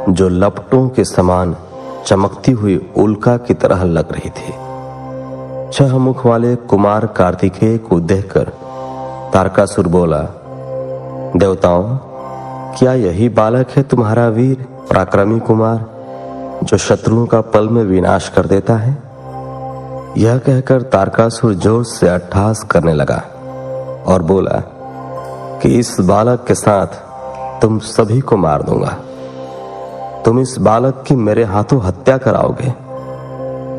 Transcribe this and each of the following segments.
जो लपटों के समान चमकती हुई उल्का की तरह लग रही थी। 6 मुख वाले कुमार कार्तिकेय को देखकर तारकासुर बोला, देवताओं, क्या यही बालक है तुम्हारा वीर पराक्रमी कुमार जो शत्रुओं का पल में विनाश कर देता है? यह कहकर तारकासुर जोर से अट्टहास करने लगा और बोला कि इस बालक के साथ तुम सभी को मार दूंगा। तुम इस बालक की मेरे हाथों हत्या कराओगे।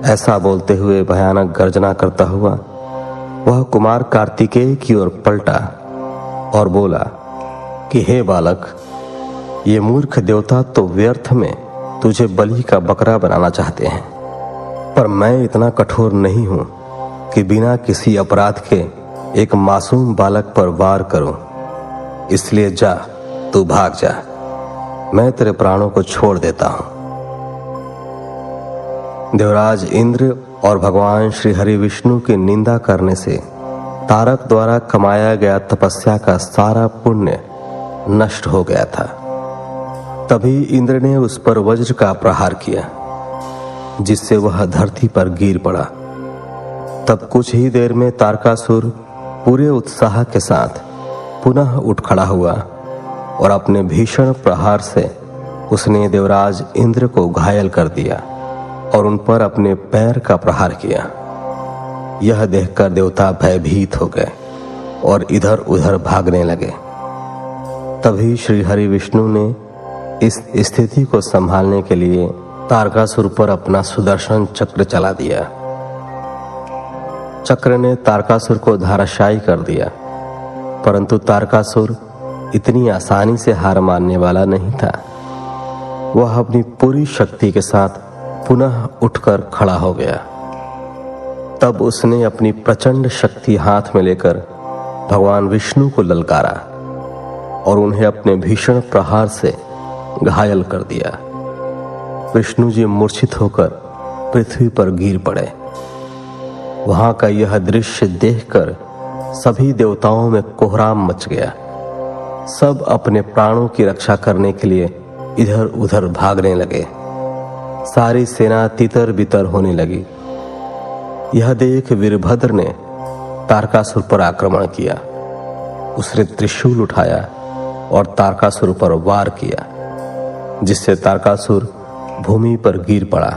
ऐसा बोलते हुए भयानक गर्जना करता हुआ वह कुमार कार्तिकेय की ओर पलटा और बोला कि हे बालक, ये मूर्ख देवता तो व्यर्थ में तुझे बलि का बकरा बनाना चाहते हैं, पर मैं इतना कठोर नहीं हूं कि बिना किसी अपराध के एक मासूम बालक पर वार करूं। इसलिए जा, तू भाग जा, मैं तेरे प्राणों को छोड़ देता हूं। देवराज इंद्र और भगवान श्री हरि विष्णु की निंदा करने से तारक द्वारा कमाया गया तपस्या का सारा पुण्य नष्ट हो गया था। तभी इंद्र ने उस पर वज्र का प्रहार किया, जिससे वह धरती पर गिर पड़ा। तब कुछ ही देर में तारकासुर पूरे उत्साह के साथ पुनः उठ खड़ा हुआ और अपने भीषण प्रहार से उसने देवराज इंद्र को घायल कर दिया और उन पर अपने पैर का प्रहार किया। यह देखकर देवता भयभीत हो गए और इधर उधर भागने लगे। तभी श्री हरि विष्णु ने इस स्थिति को संभालने के लिए तारकासुर पर अपना सुदर्शन चक्र चला दिया। चक्र ने तारकासुर को धराशायी कर दिया, परंतु तारकासुर इतनी आसानी से हार मानने वाला नहीं था। वह अपनी पूरी शक्ति के साथ पुनः उठकर खड़ा हो गया। तब उसने अपनी प्रचंड शक्ति हाथ में लेकर भगवान विष्णु को ललकारा और उन्हें अपने भीषण प्रहार से घायल कर दिया। विष्णु जी मूर्छित होकर पृथ्वी पर गिर पड़े। वहां का यह दृश्य देखकर सभी देवताओं में कोहराम मच गया। सब अपने प्राणों की रक्षा करने के लिए इधर उधर भागने लगे। सारी सेना तितर बितर होने लगी। यह देख वीरभद्र ने तारकासुर पर आक्रमण किया। उसने त्रिशूल उठाया और तारकासुर पर वार किया, जिससे तारकासुर भूमि पर गिर पड़ा।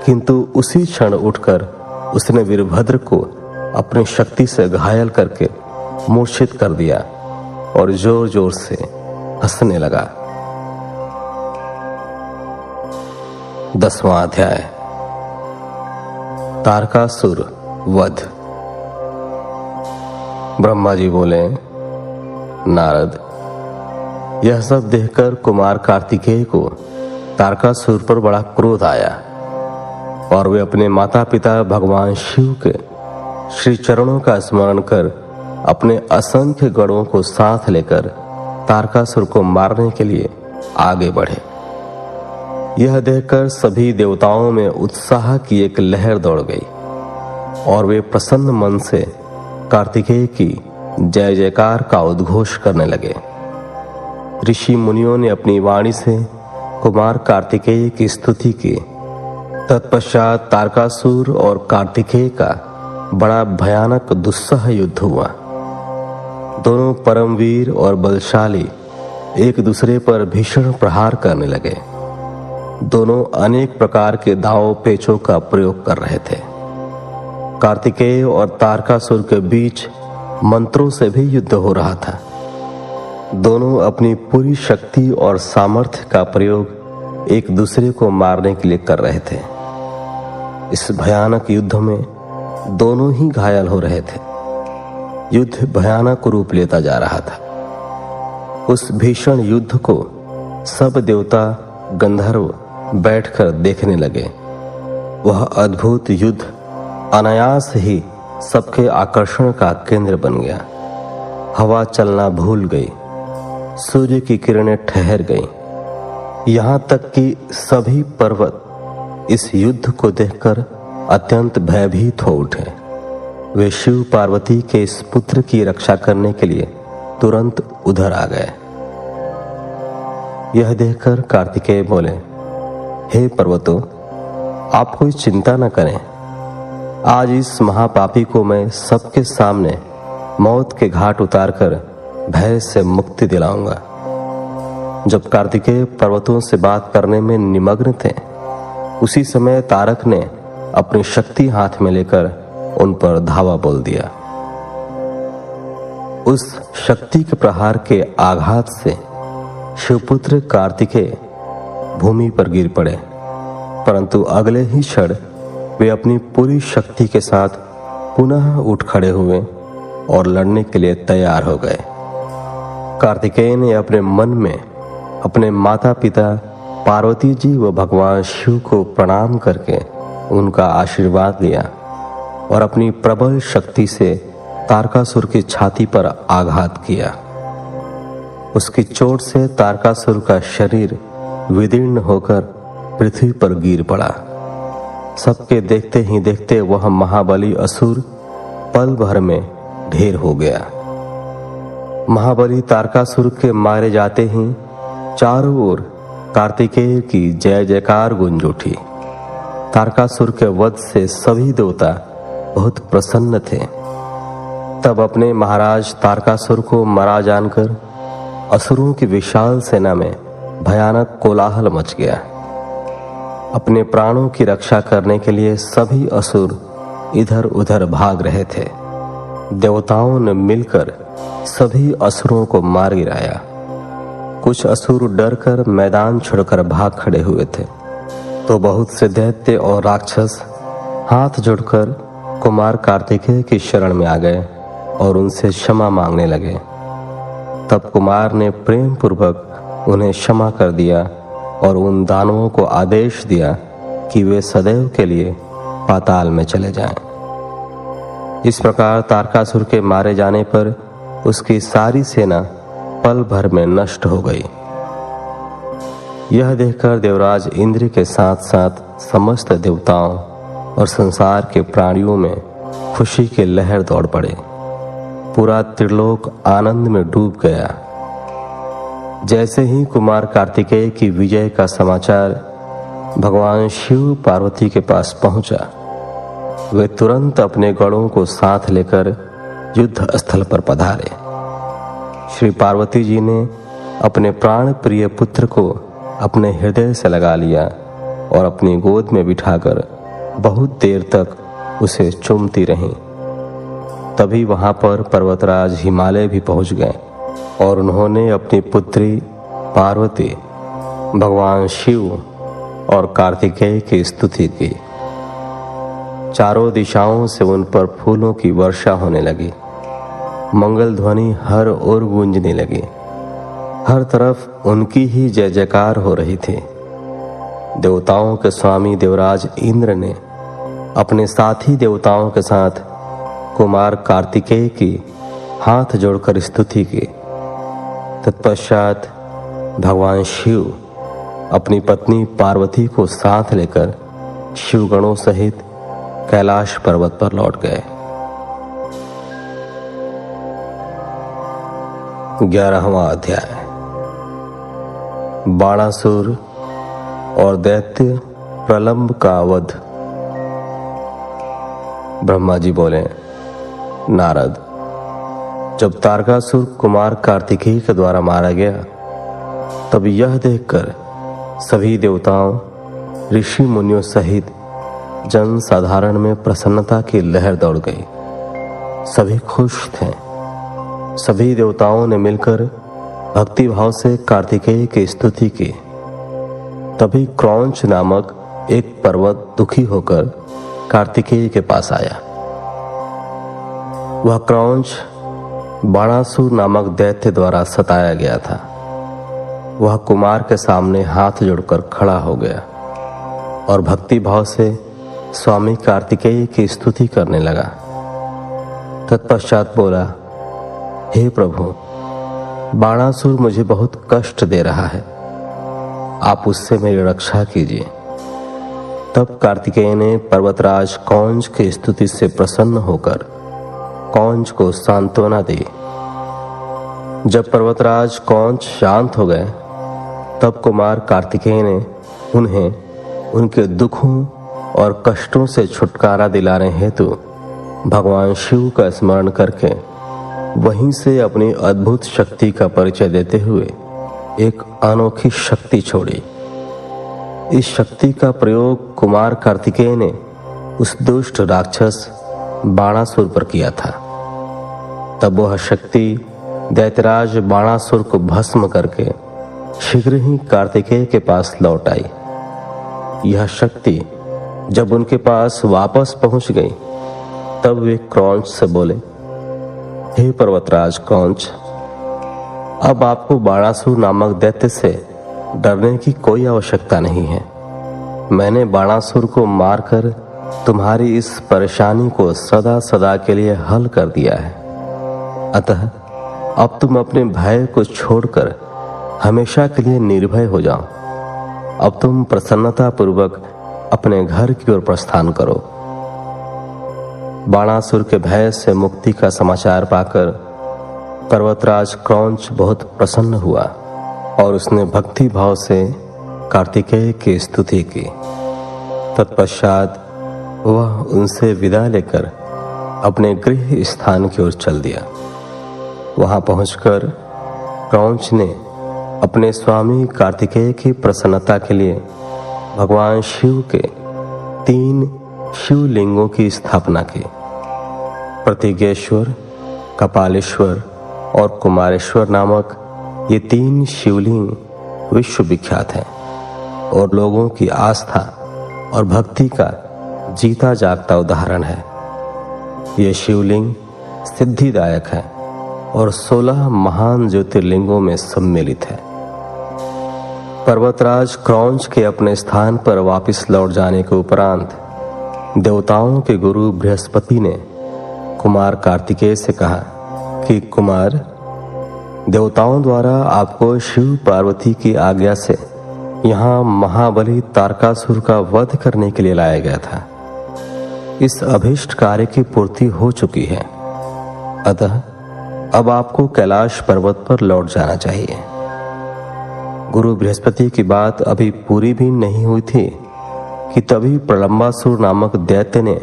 किंतु उसी क्षण उठकर उसने वीरभद्र को अपनी शक्ति से घायल करके मूर्छित कर दिया और जोर जोर से हंसने लगा। 10वां अध्याय, तारकासुर वध। ब्रह्मा जी बोले, नारद, यह सब देखकर कुमार कार्तिकेय को तारकासुर पर बड़ा क्रोध आया और वे अपने माता पिता भगवान शिव के श्री चरणों का स्मरण कर अपने असंख्य गणों को साथ लेकर तारकासुर को मारने के लिए आगे बढ़े। यह देखकर सभी देवताओं में उत्साह की एक लहर दौड़ गई और वे प्रसन्न मन से कार्तिकेय की जय जयकार का उद्घोष करने लगे। ऋषि मुनियों ने अपनी वाणी से कुमार कार्तिकेय की स्तुति की। तत्पश्चात तारकासुर और कार्तिकेय का बड़ा भयानक दुस्सह युद्ध हुआ। दोनों परमवीर और बलशाली एक दूसरे पर भीषण प्रहार करने लगे। दोनों अनेक प्रकार के दांव पेचों का प्रयोग कर रहे थे। कार्तिकेय और तारकासुर के बीच मंत्रों से भी युद्ध हो रहा था। दोनों अपनी पूरी शक्ति और सामर्थ्य का प्रयोग एक दूसरे को मारने के लिए कर रहे थे। इस भयानक युद्ध में दोनों ही घायल हो रहे थे। युद्ध भयानक रूप लेता जा रहा था। उस भीषण युद्ध को सब देवता गंधर्व बैठकर देखने लगे। वह अद्भुत युद्ध अनायास ही सबके आकर्षण का केंद्र बन गया। हवा चलना भूल गई, सूर्य की किरणें ठहर गईं। यहाँ तक कि सभी पर्वत इस युद्ध को देखकर अत्यंत भयभीत हो उठे। वे शिव पार्वती के इस पुत्र की रक्षा करने के लिए तुरंत उधर आ गए। यह देखकर कार्तिकेय बोले, हे पर्वतों, आप कोई चिंता न करें। आज इस महापापी को मैं सबके सामने मौत के घाट उतारकर भय से मुक्ति दिलाऊंगा। जब कार्तिकेय पर्वतों से बात करने में निमग्न थे, उसी समय तारक ने अपनी शक्ति हाथ में लेकर उन पर धावा बोल दिया। उस शक्ति के प्रहार के आघात से शिवपुत्र कार्तिकेय भूमि पर गिर पड़े, परंतु अगले ही क्षण वे अपनी पूरी शक्ति के साथ पुनः उठ खड़े हुए और लड़ने के लिए तैयार हो गए। कार्तिकेय ने अपने मन में अपने माता पिता पार्वती जी व भगवान शिव को प्रणाम करके उनका आशीर्वाद लिया और अपनी प्रबल शक्ति से तारकासुर की छाती पर आघात किया। उसकी चोट से तारकासुर का शरीर विदीर्ण होकर पृथ्वी पर गिर पड़ा। सबके देखते ही देखते वह महाबली असुर पल भर में ढेर हो गया। महाबली तारकासुर के मारे जाते ही चारों ओर कार्तिकेय की जय जयकार गूंज उठी। तारकासुर के वध से सभी देवता बहुत प्रसन्न थे। तब अपने महाराज तारकासुर को मरा जानकर असुरों की विशाल सेना में भयानक कोलाहल मच गया। अपने प्राणों की रक्षा करने के लिए सभी असुर इधर उधर भाग रहे थे। देवताओं ने मिलकर सभी असुरों को मार गिराया। कुछ असुर डरकर मैदान छोड़कर भाग खड़े हुए थे, तो बहुत से दैत्य और राक्षस हाथ जोड़कर कुमार कार्तिकेय की शरण में आ गए और उनसे क्षमा मांगने लगे। तब कुमार ने प्रेम पूर्वक उन्हें क्षमा कर दिया और उन दानवों को आदेश दिया कि वे सदैव के लिए पाताल में चले जाएं। इस प्रकार तारकासुर के मारे जाने पर उसकी सारी सेना पल भर में नष्ट हो गई। यह देखकर देवराज इंद्र के साथ साथ समस्त देवताओं और संसार के प्राणियों में खुशी की लहर दौड़ पड़े। पूरा त्रिलोक आनंद में डूब गया। जैसे ही कुमार कार्तिकेय की विजय का समाचार भगवान शिव पार्वती के पास पहुंचा, वे तुरंत अपने गणों को साथ लेकर युद्ध स्थल पर पधारे। श्री पार्वती जी ने अपने प्राण प्रिय पुत्र को अपने हृदय से लगा लिया और अपनी गोद में बिठाकर बहुत देर तक उसे चूमती रहीं। तभी वहां पर पर्वतराज हिमालय भी पहुंच गए और उन्होंने अपनी पुत्री पार्वती, भगवान शिव और कार्तिकेय की स्तुति की। चारों दिशाओं से उन पर फूलों की वर्षा होने लगी। मंगल ध्वनि हर ओर गूंजने लगी। हर तरफ उनकी ही जय जयकार हो रही थी। देवताओं के स्वामी देवराज इंद्र ने अपने साथी देवताओं के साथ कुमार कार्तिकेय की हाथ जोड़कर स्तुति की। तत्पश्चात भगवान शिव अपनी पत्नी पार्वती को साथ लेकर शिवगणों सहित कैलाश पर्वत पर लौट गए। 11वां अध्याय। बाणासुर और दैत्य प्रलंब का वध। ब्रह्मा जी बोले, नारद, जब तारकासुर कुमार कार्तिकेय के द्वारा मारा गया, तब यह देखकर सभी देवताओं, ऋषि मुनियों सहित जन साधारण में प्रसन्नता की लहर दौड़ गई। सभी खुश थे। सभी देवताओं ने मिलकर भक्ति भाव से कार्तिकेय की स्तुति की। तभी क्रौंच नामक एक पर्वत दुखी होकर कार्तिकेय के पास आया। वह क्रौंच बाणासुर नामक दैत्य द्वारा सताया गया था। वह कुमार के सामने हाथ जोड़कर खड़ा हो गया और भक्ति भाव से स्वामी कार्तिकेय की स्तुति करने लगा। तत्पश्चात बोला, हे प्रभु, बाणासुर मुझे बहुत कष्ट दे रहा है, आप उससे मेरी रक्षा कीजिए। तब कार्तिकेय ने पर्वतराज कौंज की स्तुति से प्रसन्न होकर कौंज को सांत्वना दी। जब पर्वतराज कौंज शांत हो गए, तब कुमार कार्तिकेय ने उन्हें उनके दुखों और कष्टों से छुटकारा दिलाने हेतु भगवान शिव का स्मरण करके वहीं से अपनी अद्भुत शक्ति का परिचय देते हुए एक अनोखी शक्ति छोड़ी। इस शक्ति का प्रयोग कुमार कार्तिकेय ने उस दुष्ट राक्षस बाणासुर पर किया था। तब वह शक्ति दैत्यराज बाणासुर को भस्म करके शीघ्र ही कार्तिकेय के पास लौट आई। यह शक्ति जब उनके पास वापस पहुंच गई तब वे क्रौंच से बोले, हे पर्वतराज क्रौंच, अब आपको बाणासुर नामक दैत्य से डरने की कोई आवश्यकता नहीं है। मैंने बाणासुर को मारकर तुम्हारी इस परेशानी को सदा सदा के लिए हल कर दिया है। अतः अब तुम अपने भय को छोड़कर हमेशा के लिए निर्भय हो जाओ। अब तुम प्रसन्नता पूर्वक अपने घर की ओर प्रस्थान करो। बाणासुर के भय से मुक्ति का समाचार पाकर पर्वतराज क्रौंच बहुत प्रसन्न हुआ और उसने भक्ति भाव से कार्तिकेय की स्तुति की। तत्पश्चात वह उनसे विदा लेकर अपने गृह स्थान की ओर चल दिया। वहां पहुंचकर क्रौंच ने अपने स्वामी कार्तिकेय की प्रसन्नता के लिए भगवान शिव के 3 शिवलिंगों की स्थापना की। प्रतिज्ञेश्वर, कपालेश्वर और कुमारेश्वर नामक ये 3 शिवलिंग विश्व विख्यात हैं और लोगों की आस्था और भक्ति का जीता जागता उदाहरण है। ये शिवलिंग सिद्धिदायक है और 16 महान ज्योतिर्लिंगों में सम्मिलित है। पर्वतराज क्रौंच के अपने स्थान पर वापस लौट जाने के उपरांत देवताओं के गुरु बृहस्पति ने कुमार कार्तिकेय से कहा कि कुमार, देवताओं द्वारा आपको शिव पार्वती की आज्ञा से यहाँ महाबली तारकासुर का वध करने के लिए लाया गया था। इस अभीष्ट कार्य की पूर्ति हो चुकी है। अतः अब आपको कैलाश पर्वत पर लौट जाना चाहिए। गुरु बृहस्पति की बात अभी पूरी भी नहीं हुई थी कि तभी प्रलंबासुर नामक दैत्य ने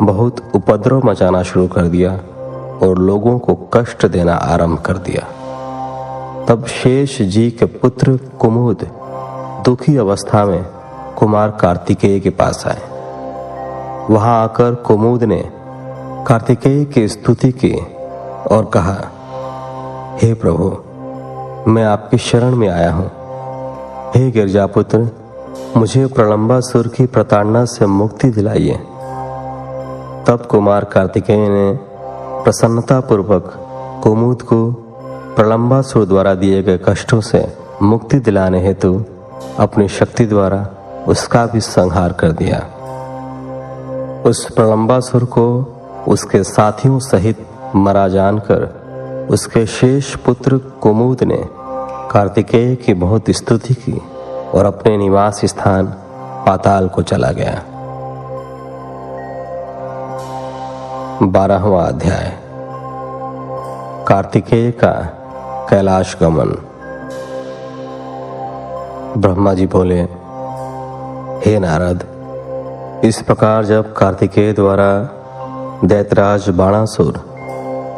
बहुत उपद्रव मचाना शुरू कर दिया और लोगों को कष्ट देना आरंभ कर दिया। तब शेष जी के पुत्र कुमुद दुखी अवस्था में कुमार कार्तिकेय के पास आए। वहां आकर कुमुद ने कार्तिकेय की स्तुति की और कहा, हे प्रभु, मैं आपकी शरण में आया हूं। हे गिरजापुत्र, मुझे प्रलंबासुर की प्रताड़ना से मुक्ति दिलाइए। तब कुमार कार्तिकेय ने प्रसन्नता पूर्वक कुमुद को प्रलंबासुर द्वारा दिए गए कष्टों से मुक्ति दिलाने हेतु अपनी शक्ति द्वारा उसका भी संहार कर दिया। उस प्रलंबासुर को उसके साथियों सहित मरा जानकर उसके शेष पुत्र कुमुद ने कार्तिकेय की बहुत स्तुति की और अपने निवास स्थान पाताल को चला गया। 12वां अध्याय, कार्तिकेय का कैलाश गमन। ब्रह्मा जी बोले, हे नारद, इस प्रकार जब कार्तिकेय द्वारा दैत्यराज बाणासुर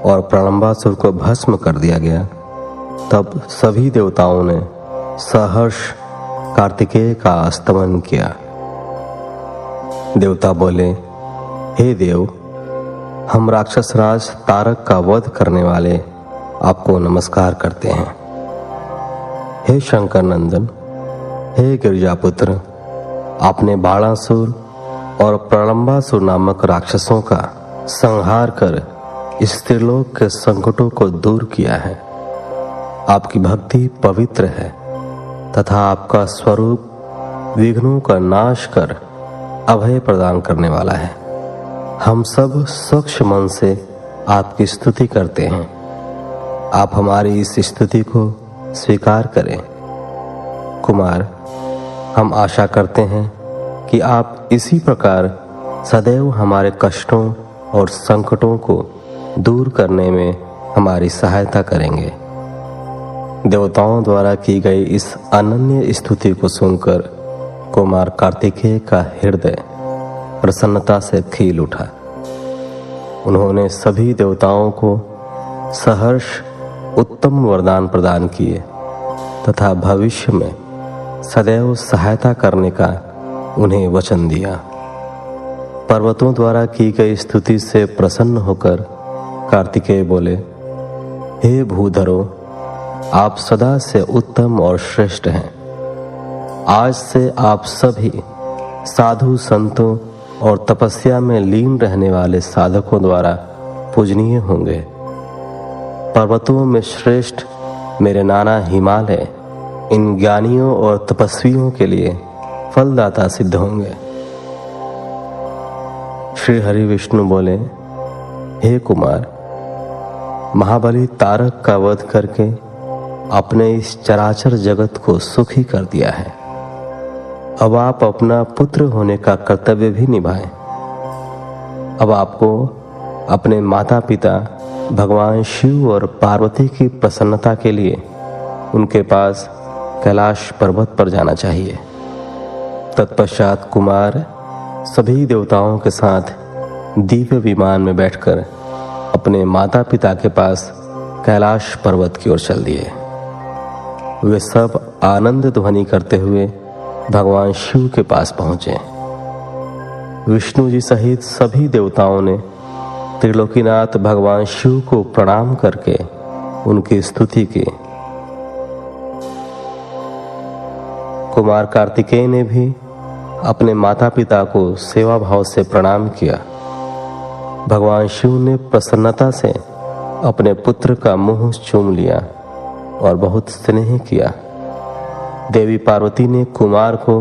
और प्रलंबासुर को भस्म कर दिया गया, तब सभी देवताओं ने सहर्ष कार्तिकेय का स्तमन किया। देवता बोले, हे देव, हम राक्षसराज तारक का वध करने वाले आपको नमस्कार करते हैं। हे शंकर नंदन, हे गिरजापुत्र, आपने बाणासुर और प्रलंबासुर नामक राक्षसों का संहार कर इस त्रिलोक के संकटों को दूर किया है। आपकी भक्ति पवित्र है तथा आपका स्वरूप विघ्नों का नाश कर अभय प्रदान करने वाला है। हम सब स्वच्छ मन से आपकी स्तुति करते हैं। आप हमारी इस स्तुति को स्वीकार करें। कुमार, हम आशा करते हैं कि आप इसी प्रकार सदैव हमारे कष्टों और संकटों को दूर करने में हमारी सहायता करेंगे। देवताओं द्वारा की गई इस अनन्य स्तुति को सुनकर कुमार कार्तिकेय का हृदय प्रसन्नता से खिल उठा। उन्होंने सभी देवताओं को सहर्ष उत्तम वरदान प्रदान किए तथा भविष्य में सदैव सहायता करने का उन्हें वचन दिया। पर्वतों द्वारा की गई स्तुति से प्रसन्न होकर कार्तिकेय बोले, हे भूधरो, आप सदा से उत्तम और श्रेष्ठ हैं। आज से आप सभी साधु संतों और तपस्या में लीन रहने वाले साधकों द्वारा पूजनीय होंगे। पर्वतों में श्रेष्ठ मेरे नाना हिमालय इन ज्ञानियों और तपस्वियों के लिए फलदाता सिद्ध होंगे। श्री हरि विष्णु बोले, हे कुमार, महाबली तारक का वध करके अपने इस चराचर जगत को सुखी कर दिया है। अब आप अपना पुत्र होने का कर्तव्य भी निभाएं। अब आपको अपने माता पिता भगवान शिव और पार्वती की प्रसन्नता के लिए उनके पास कैलाश पर्वत पर जाना चाहिए। तत्पश्चात कुमार सभी देवताओं के साथ दिव्य विमान में बैठकर अपने माता पिता के पास कैलाश पर्वत की ओर चल दिए। वे सब आनंद ध्वनि करते हुए भगवान शिव के पास पहुंचे। विष्णु जी सहित सभी देवताओं ने त्रिलोकीनाथ भगवान शिव को प्रणाम करके उनकी स्तुति की। कुमार कार्तिकेय ने भी अपने माता पिता को सेवा भाव से प्रणाम किया। भगवान शिव ने प्रसन्नता से अपने पुत्र का मुंह चूम लिया और बहुत स्नेह किया। देवी पार्वती ने कुमार को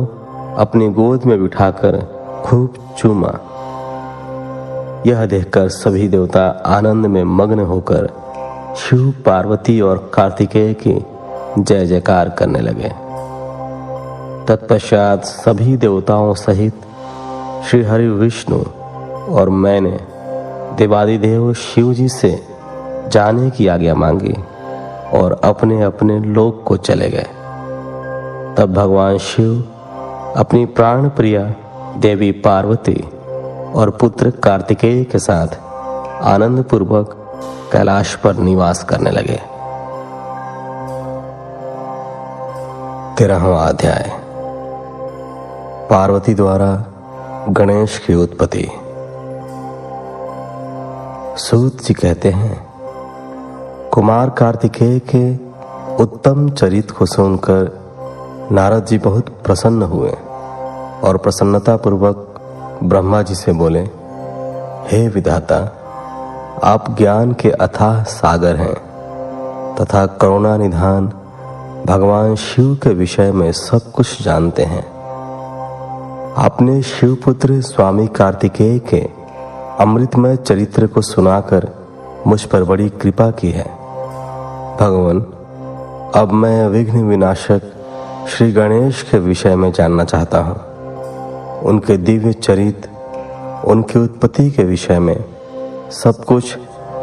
अपनी गोद में बिठाकर खूब चूमा। यह देखकर सभी देवता आनंद में मग्न होकर शिव, पार्वती और कार्तिकेय की जय जयकार करने लगे। तत्पश्चात सभी देवताओं सहित श्री हरि विष्णु और मैंने देवादिदेव शिव जी से जाने की आज्ञा मांगी और अपने अपने लोक को चले गए। तब भगवान शिव अपनी प्राण प्रिया देवी पार्वती और पुत्र कार्तिकेय के साथ आनंद पूर्वक कैलाश पर निवास करने लगे। 13वां अध्याय। पार्वती द्वारा गणेश की उत्पत्ति। सूत जी कहते हैं, कुमार कार्तिकेय के उत्तम चरित्र को सुनकर नारद जी बहुत प्रसन्न हुए और प्रसन्नता पूर्वक ब्रह्मा जी से बोले, हे विधाता, आप ज्ञान के अथाह सागर हैं तथा करुणा निधान भगवान शिव के विषय में सब कुछ जानते हैं। आपने शिवपुत्र स्वामी कार्तिकेय के अमृतमय चरित्र को सुनाकर मुझ पर बड़ी कृपा की है। भगवान, अब मैं विघ्न विनाशक श्री गणेश के विषय में जानना चाहता हूँ। उनके दिव्य चरित्र, उनकी उत्पत्ति के विषय में सब कुछ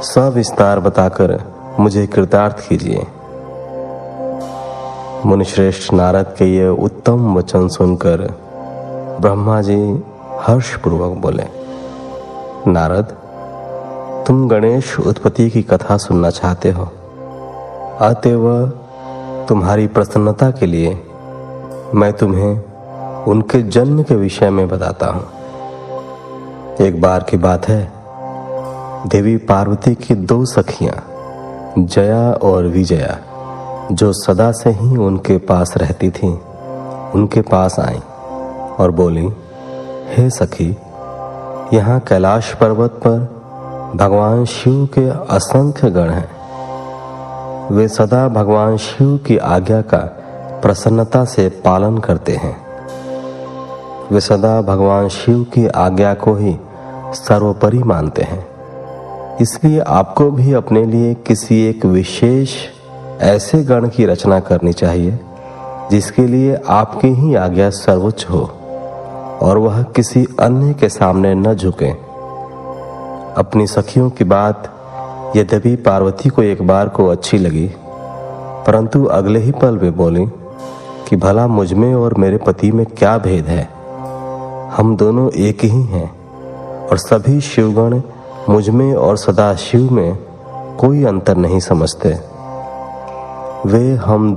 सविस्तार बताकर मुझे कृतार्थ कीजिए। मुनिश्रेष्ठ नारद के ये उत्तम वचन सुनकर ब्रह्मा जी हर्षपूर्वक बोले, नारद, तुम गणेश उत्पत्ति की कथा सुनना चाहते हो, अतएव तुम्हारी प्रसन्नता के लिए मैं तुम्हें उनके जन्म के विषय में बताता हूं। एक बार की बात है, देवी पार्वती की 2 सखियां जया और विजया, जो सदा से ही उनके पास रहती थीं, उनके पास आईं और बोली, हे सखी, यहाँ कैलाश पर्वत पर भगवान शिव के असंख्य गण हैं। वे सदा भगवान शिव की आज्ञा का प्रसन्नता से पालन करते हैं। वे सदा भगवान शिव की आज्ञा को ही सर्वोपरि मानते हैं। इसलिए आपको भी अपने लिए किसी एक विशेष ऐसे गण की रचना करनी चाहिए जिसके लिए आपकी ही आज्ञा सर्वोच्च हो और वह किसी अन्य के सामने न झुके। अपनी सखियों की बात यद्यपि पार्वती को एक बार को अच्छी लगी, परंतु अगले ही पल वे बोली कि भला मुझ में और मेरे पति में क्या भेद है, हम दोनों एक ही हैं और सभी शिवगण मुझ में और सदाशिव में कोई अंतर नहीं समझते। वे हम